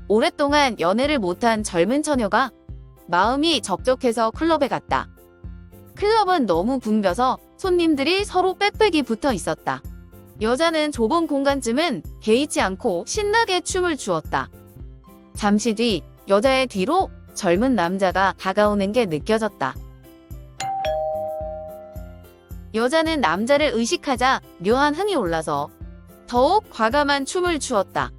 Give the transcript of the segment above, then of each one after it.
오랫동안 연애를 못한 젊은 처녀가 마음이 적적해서 클럽에 갔다. 클럽은 너무 붐벼서 손님들이 서로 빽빽이 붙어 있었다. 여자는 좁은 공간쯤은 개의치 않고 신나게 춤을 추었다. 잠시 뒤 여자의 뒤로 젊은 남자가 다가오는 게 느껴졌다. 여자는 남자를 의식하자 묘한 흥이 올라서 더욱 과감한 춤을 추었다.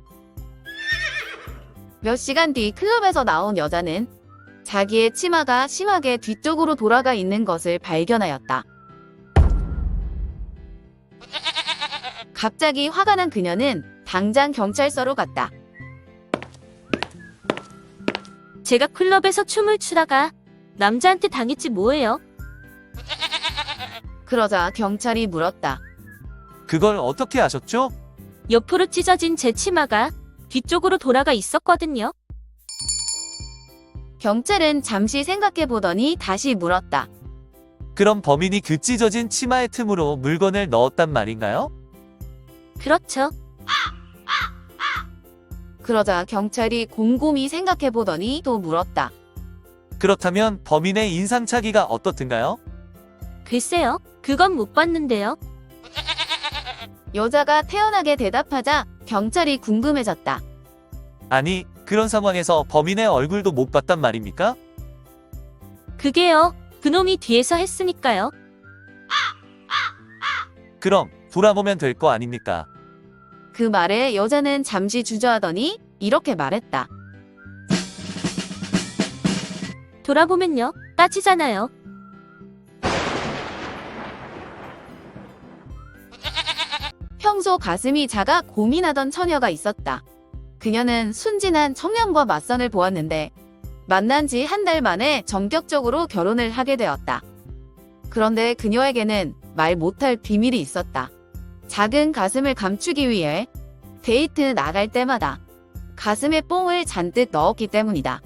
몇 시간 뒤 클럽에서 나온 여자는 자기의 치마가 심하게 뒤쪽으로 돌아가 있는 것을 발견하였다. 갑자기 화가 난 그녀는 당장 경찰서로 갔다. 제가 클럽에서 춤을 추다가 남자한테 당했지 뭐예요? 그러자 경찰이 물었다. 그걸 어떻게 아셨죠? 옆으로 찢어진 제 치마가 뒤쪽으로 돌아가 있었거든요. 경찰은 잠시 생각해보더니 다시 물었다. 그럼 범인이 그 찢어진 치마의 틈으로 물건을 넣었단 말인가요? 그렇죠. 그러자 경찰이 곰곰이 생각해보더니 또 물었다. 그렇다면 범인의 인상착의가 어떻든가요? 글쎄요. 그건 못 봤는데요. 여자가 태연하게 대답하자 경찰이 궁금해졌다. 아니, 그런 상황에서 범인의 얼굴도 못 봤단 말입니까? 그게요. 그놈이 뒤에서 했으니까요. 그럼 돌아보면 될 거 아닙니까? 그 말에 여자는 잠시 주저하더니 이렇게 말했다. 돌아보면요. 따지잖아요. 평소 가슴이 작아 고민하던 처녀가 있었다. 그녀는 순진한 청년과 맞선을 보았는데 만난 지 한 달 만에 전격적으로 결혼을 하게 되었다. 그런데 그녀에게는 말 못할 비밀이 있었다. 작은 가슴을 감추기 위해 데이트 나갈 때마다 가슴에 뽕을 잔뜩 넣었기 때문이다.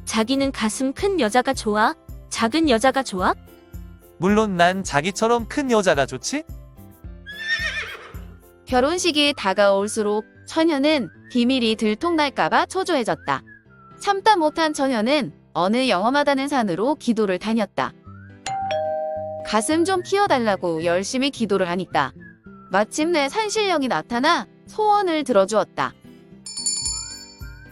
자기는 가슴 큰 여자가 좋아? 작은 여자가 좋아? 물론 난 자기처럼 큰 여자가 좋지? 결혼식이 다가올수록 처녀는 비밀이 들통날까봐 초조해졌다. 참다 못한 처녀는 어느 영험하다는 산으로 기도를 다녔다. 가슴 좀 키워달라고 열심히 기도를 하니까 마침내 산신령이 나타나 소원을 들어주었다.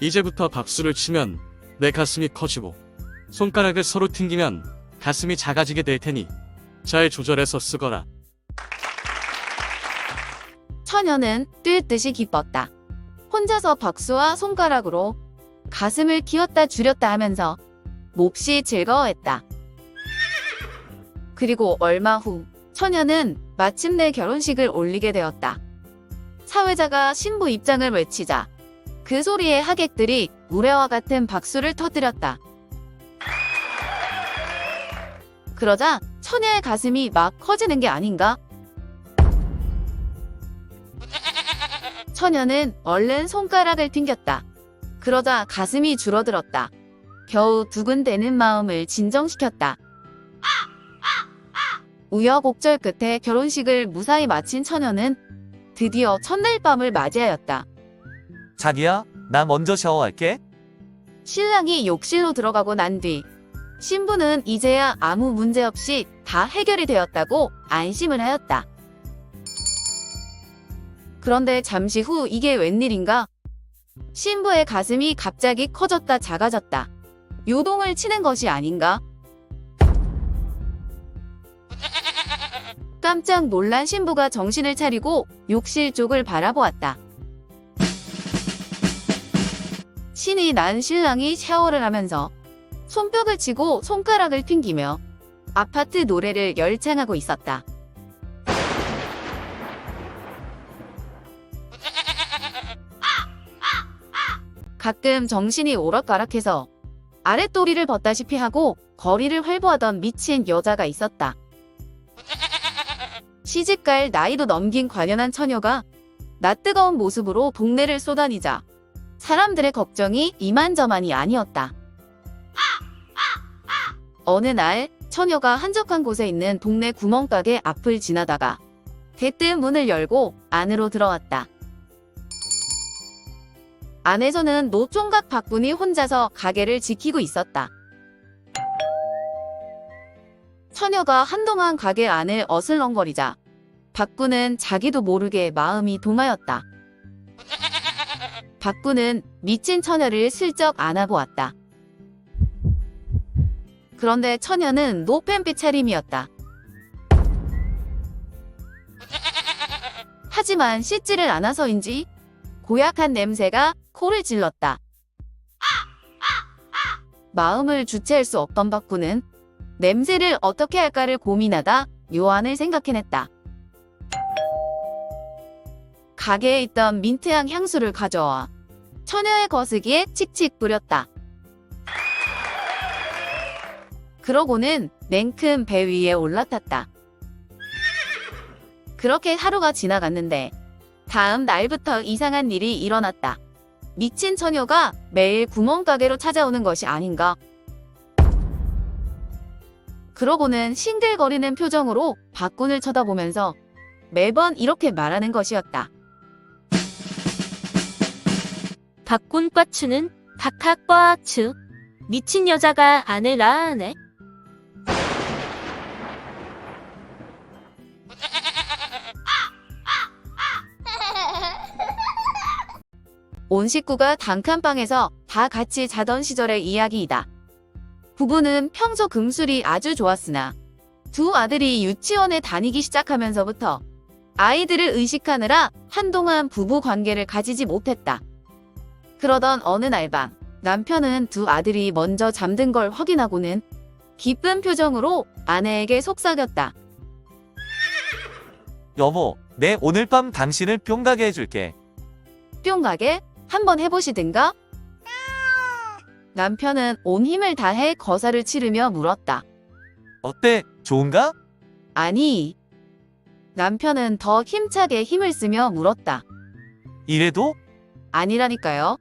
이제부터 박수를 치면 내 가슴이 커지고 손가락을 서로 튕기면 가슴이 작아지게 될 테니 잘 조절해서 쓰거라. 처녀는 뛸 듯이 기뻤다. 혼자서 박수와 손가락으로 가슴을 키웠다 줄였다 하면서 몹시 즐거워했다. 그리고 얼마 후 처녀는 마침내 결혼식을 올리게 되었다. 사회자가 신부 입장을 외치자 그 소리에 하객들이 우레와 같은 박수를 터뜨렸다. 그러자 처녀의 가슴이 막 커지는 게 아닌가? 처녀는 얼른 손가락을 튕겼다. 그러자 가슴이 줄어들었다. 겨우 두근대는 마음을 진정시켰다. 우여곡절 끝에 결혼식을 무사히 마친 처녀는 드디어 첫날 밤을 맞이하였다. 자기야, 나 먼저 샤워할게. 신랑이 욕실로 들어가고 난 뒤 신부는 이제야 아무 문제 없이 다 해결이 되었다고 안심을 하였다. 그런데 잠시 후 이게 웬일인가? 신부의 가슴이 갑자기 커졌다 작아졌다. 요동을 치는 것이 아닌가? 깜짝 놀란 신부가 정신을 차리고 욕실 쪽을 바라보았다. 신이 난 신랑이 샤워를 하면서 손뼉을 치고 손가락을 튕기며 아파트 노래를 열창하고 있었다. 가끔 정신이 오락가락해서 아랫도리를 벗다시피 하고 거리를 활보하던 미친 여자가 있었다. 시집갈 나이도 넘긴 관연한 처녀가 낯뜨거운 모습으로 동네를 쏘다니자 사람들의 걱정이 이만저만이 아니었다. 어느 날 처녀가 한적한 곳에 있는 동네 구멍가게 앞을 안에서는 노총각 박군이 혼자서 가게를 지키고 있었다. 처녀가 한동안 가게 안을 어슬렁거리자 박군은 자기도 모르게 마음이 동하였다. 박군은 미친 처녀를 슬쩍 안아보았다. 그런데 처녀는 노팬빛 차림이었다. 하지만 씻지를 않아서인지 고약한 냄새가 코를 찔렀다. 마음을 주체할 수 없던 박군은 냄새를 어떻게 할까를 고민하다 요안을 생각해냈다. 가게에 있던 민트향 향수를 가져와 처녀의 거스기에 칙칙 뿌렸다. 그러고는 냉큼 배 위에 올라탔다. 그렇게 하루가 지나갔는데 다음 날부터 이상한 일이 일어났다. 미친 처녀가 매일 구멍가게로 찾아오는 것이 아닌가. 그러고는 싱글거리는 표정으로 박군을 쳐다보면서 매번 이렇게 말하는 것이었다. 박군 꽈추는 박학 꽈추. 미친 여자가 아내 낳아네. 온 식구가 단칸방에서 다 같이 자던 시절의 이야기이다. 부부는 평소 금술이 아주 좋았으나 두 아들이 유치원에 다니기 시작하면서부터 아이들을 의식하느라 한동안 부부 관계를 가지지 못했다. 그러던 어느 날 밤 남편은 두 아들이 먼저 잠든 걸 확인하고는 기쁜 표정으로 아내에게 속삭였다. 여보, 내 오늘 밤 당신을 뿅 가게 해줄게. 뿅 가게? 한번 해보시든가? 남편은 온 힘을 다해 거사를 치르며 물었다. 어때? 좋은가? 아니. 남편은 더 힘차게 힘을 쓰며 물었다. 이래도? 아니라니까요.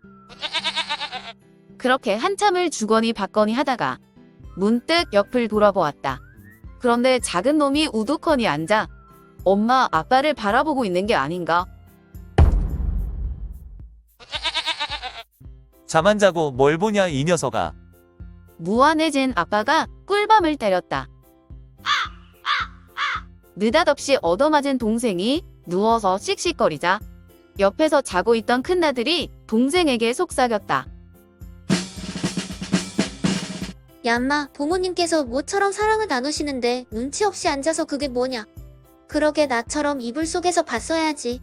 그렇게 한참을 주거니 받거니 하다가 문득 옆을 돌아보았다. 그런데 작은 놈이 우두커니 앉아 엄마 아빠를 바라보고 있는 게 아닌가. 잠 안 자고 뭘 보냐 이 녀석아. 무안해진 아빠가 꿀밤을 때렸다. 느닷없이 얻어맞은 동생이 누워서 씩씩거리자 옆에서 자고 있던 큰아들이 동생에게 속삭였다. 야, 엄마, 부모님께서 모처럼 사랑을 나누시는데 눈치 없이 앉아서 그게 뭐냐? 그러게 나처럼 이불 속에서 봤어야지.